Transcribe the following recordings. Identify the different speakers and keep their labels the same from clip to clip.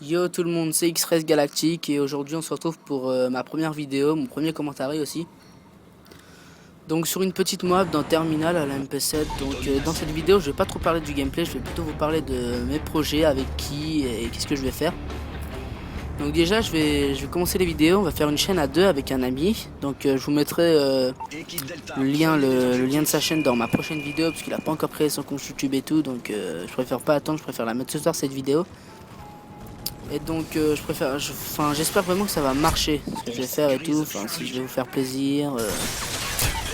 Speaker 1: Yo tout le monde, c'est X-Res Galactique et aujourd'hui on se retrouve pour ma première vidéo, mon premier commentaire aussi. Donc sur une petite map dans Terminal à la MP7. Donc dans cette vidéo je vais pas trop parler du gameplay, je vais plutôt vous parler de mes projets, avec qui et qu'est-ce que je vais faire. Donc déjà je vais commencer les vidéos, on va faire une chaîne à deux avec un ami. Donc je vous mettrai le lien de sa chaîne dans ma prochaine vidéo parce qu'il a pas encore créé son compte YouTube et tout. Donc je préfère pas attendre, je préfère la mettre ce soir cette vidéo. Et donc j'espère vraiment que ça va marcher ce que je vais faire et tout, si je vais vous faire plaisir,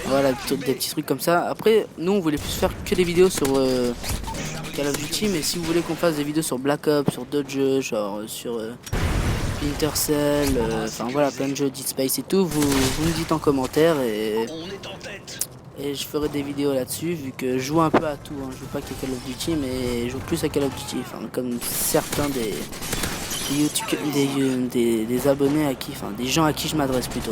Speaker 1: voilà, des petits trucs comme ça. Après nous on voulait plus faire que des vidéos sur Call of Duty, mais si vous voulez qu'on fasse des vidéos sur Black Ops, sur d'autres jeux, genre sur Splinter Cell, voilà, plein de jeux, Dead Space et tout, vous me dites en commentaire et je ferai des vidéos là-dessus, vu que je joue un peu à tout, hein. Je joue pas qu'à Call of Duty, mais je joue plus à Call of Duty, comme certains des abonnés à qui, des gens à qui je m'adresse plutôt.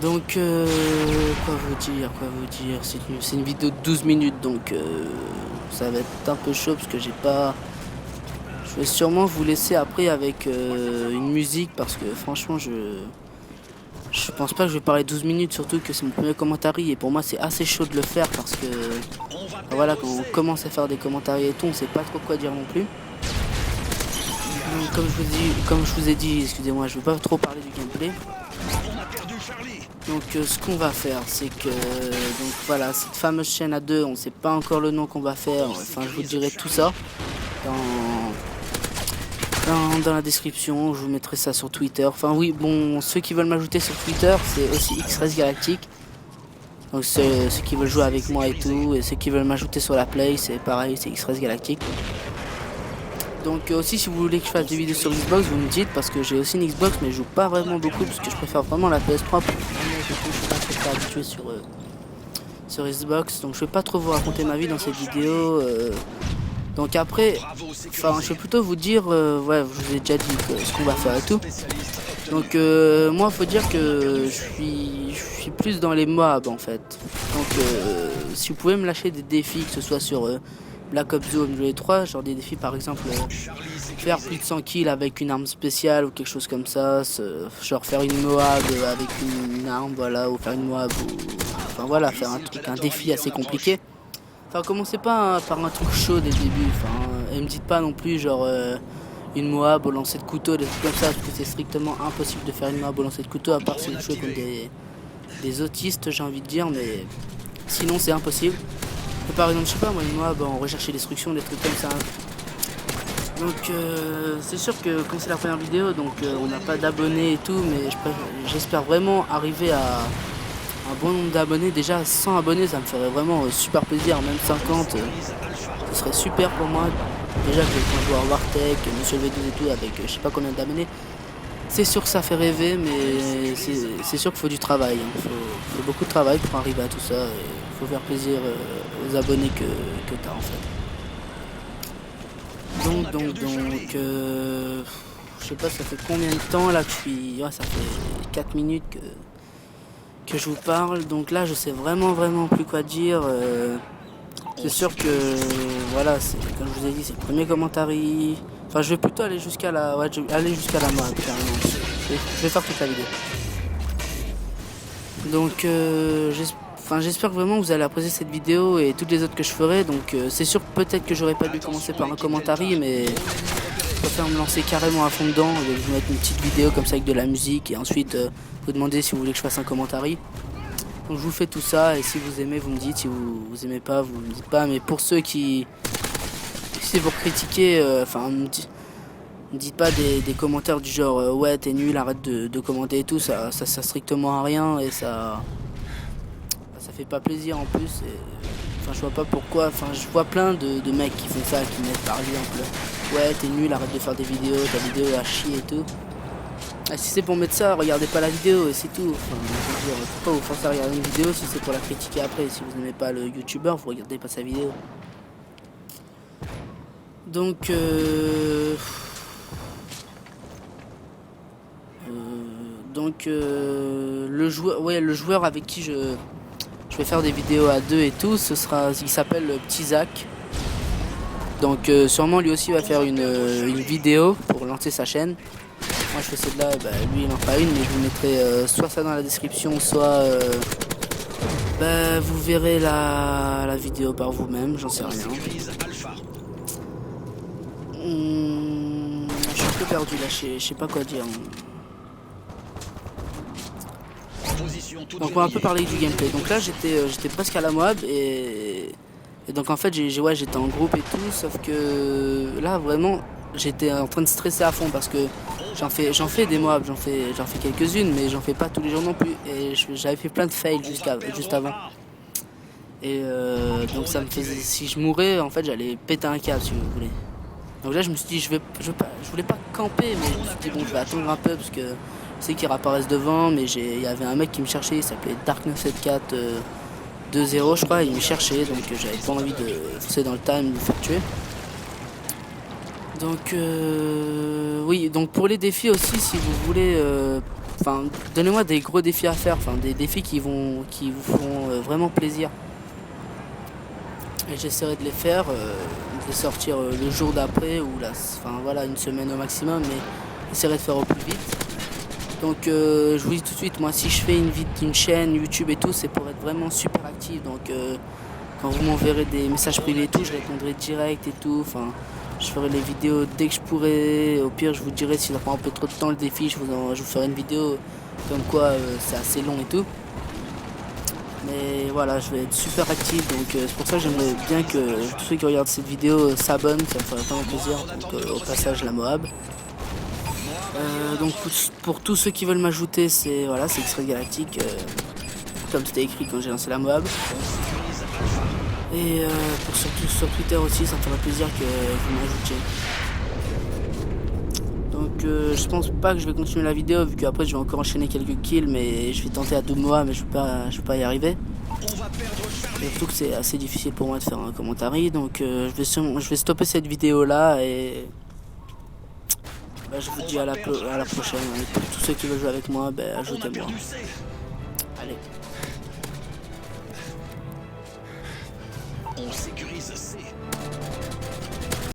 Speaker 1: Donc quoi vous dire, c'est une vidéo de 12 minutes, donc ça va être un peu chaud parce que j'ai pas. Je vais sûrement vous laisser après avec une musique parce que franchement je pense pas que je vais parler 12 minutes, surtout que c'est mon premier commentaire et pour moi c'est assez chaud de le faire parce que voilà, quand on commence à faire des commentaires et tout, on sait pas trop quoi dire non plus. Donc, comme je vous ai dit, excusez-moi, je vais pas trop parler du gameplay. Donc ce qu'on va faire, c'est que voilà, cette fameuse chaîne à deux, on sait pas encore le nom qu'on va faire. Enfin, je vous dirai tout ça dans la description. Je vous mettrai ça sur Twitter. Enfin oui, bon, ceux qui veulent m'ajouter sur Twitter, c'est aussi X-Res Galactique. Donc ceux qui veulent jouer avec moi et tout, et ceux qui veulent m'ajouter sur la play, c'est pareil, c'est X-Res Galactique. Donc aussi, si vous voulez que je fasse des vidéos sur Xbox, vous me dites, parce que j'ai aussi une Xbox, mais je joue pas vraiment beaucoup parce que je préfère vraiment la PS3. Je suis pas trop habitué sur Xbox, donc je vais pas trop vous raconter ma vie dans cette vidéo. Donc après, je vais plutôt vous dire, ouais, je vous ai déjà dit ce qu'on va faire et tout. Donc moi, faut dire que je suis plus dans les mobs en fait. Donc si vous pouvez me lâcher des défis, que ce soit sur Black Ops 2 ou MW3, genre des défis par exemple faire plus de 100 kills avec une arme spéciale ou quelque chose comme ça, genre faire une Moab avec une arme, voilà, ou faire une Moab, ou voilà, faire un défi assez compliqué. Enfin, commencez pas par un truc chaud dès le début, et me dites pas non plus genre une Moab au lancer de couteau, des trucs comme ça, parce que c'est strictement impossible de faire une Moab au lancer de couteau, à part si vous jouez contre des autistes, j'ai envie de dire, mais sinon c'est impossible. Par exemple, je sais pas moi, une Moab en recherche et destruction, des trucs comme ça. Donc c'est sûr que comme c'est la première vidéo, donc on n'a pas d'abonnés et tout, mais j'espère vraiment arriver à un bon nombre d'abonnés. Déjà 100 abonnés, ça me ferait vraiment super plaisir, même 50, ce serait super pour moi. Déjà que quand je vois Wartech, Monsieur V12 et tout avec je sais pas combien d'abonnés, c'est sûr que ça fait rêver, mais c'est sûr qu'il faut du travail, hein. Faut beaucoup de travail pour arriver à tout ça, il faut faire plaisir aux abonnés que tu as en fait. Donc je sais pas, ça fait combien de temps là que je suis. Ouais, ça fait 4 minutes que je vous parle, donc là je sais vraiment plus quoi dire. C'est sûr que voilà, comme je vous ai dit, c'est le premier commentaire. Enfin, je vais plutôt aller jusqu'à la, ouais, je vais aller jusqu'à la mort carrément. Je vais faire toute la vidéo. Donc j'espère vraiment que vous allez apprécier cette vidéo et toutes les autres que je ferai. Donc c'est sûr peut-être que j'aurais pas dû commencer par un commentaire, mais je préfère me lancer carrément à fond dedans. Je vais vous mettre une petite vidéo comme ça avec de la musique et ensuite vous demander si vous voulez que je fasse un commentaire. Donc je vous fais tout ça et si vous aimez vous me dites, si vous aimez pas vous me dites pas, mais pour ceux qui si vous critiquez, me dites pas des commentaires du genre ouais t'es nul, arrête de commenter et tout, ça strictement à rien et ça fait pas plaisir en plus. Je vois pas pourquoi, je vois plein de mecs qui font ça, qui mettent par exemple ouais t'es nul, arrête de faire des vidéos, ta vidéo à chier et tout. Ah, si c'est pour mettre ça, regardez pas la vidéo et c'est tout. Je veux dire, pourquoi vous forcez à regarder une vidéo si c'est pour la critiquer après? Si vous n'aimez pas le youtubeur, vous regardez pas sa vidéo. Donc le joueur avec qui je vais faire des vidéos à deux et tout, il s'appelle Petit Zach. Donc sûrement lui aussi va faire une vidéo pour lancer sa chaîne. Moi je fais celle-là, bah, lui il en fera une, mais je vous mettrai soit ça dans la description, soit bah, vous verrez la vidéo par vous-même, j'en sais rien. Je suis un peu perdu là, je sais pas quoi dire. Donc on va un peu parler du gameplay. Donc là j'étais presque à la Moab et donc en fait j'étais en groupe et tout, sauf que là vraiment j'étais en train de stresser à fond parce que j'en fais des Moab, j'en fais quelques-unes, mais j'en fais pas tous les jours non plus. Et j'avais fait plein de fails juste avant. Et donc ça me faisait, si je mourais en fait j'allais péter un câble si vous voulez. Donc là je me suis dit je voulais pas camper, mais je me suis dit bon je vais attendre un peu parce que je sais qu'ils réapparaissent devant, mais il y avait un mec qui me cherchait, il s'appelait Dark974 2-0 je crois, il me cherchait, donc j'avais pas envie de foncer dans le time, de me faire tuer. Donc oui, donc pour les défis aussi, si vous voulez, enfin donnez-moi des gros défis à faire, enfin des défis qui vous font vraiment plaisir. Et j'essaierai de les faire, de les sortir le jour d'après ou enfin voilà, une semaine au maximum, mais j'essaierai de faire au plus vite. Donc je vous dis tout de suite, moi si je fais une chaîne YouTube et tout, c'est pour être vraiment super actif. Donc quand vous m'enverrez des messages privés et tout, je répondrai direct et tout. Enfin, je ferai les vidéos dès que je pourrai. Au pire, je vous dirai si ça prend un peu trop de temps le défi, je vous ferai une vidéo comme quoi c'est assez long et tout. Mais voilà, je vais être super actif, donc c'est pour ça que j'aimerais bien que tous ceux qui regardent cette vidéo s'abonnent, ça me ferait vraiment plaisir. Donc au passage la Moab. Donc pour tous ceux qui veulent m'ajouter, c'est voilà, c'est X-Ray Galactic, comme c'était écrit quand j'ai lancé la Moab. Et pour surtout sur Twitter aussi, ça me ferait plaisir que vous m'ajoutiez. Donc je pense pas que je vais continuer la vidéo vu qu'après je vais encore enchaîner quelques kills, mais je vais tenter à double Moab, mais je peux pas y arriver. Et surtout que c'est assez difficile pour moi de faire un commentaire, donc je vais stopper cette vidéo là et bah, je vous dis à la prochaine. Et pour tous ceux qui veulent jouer avec moi, bah, ajoutez-moi. Allez.
Speaker 2: On sécurise C.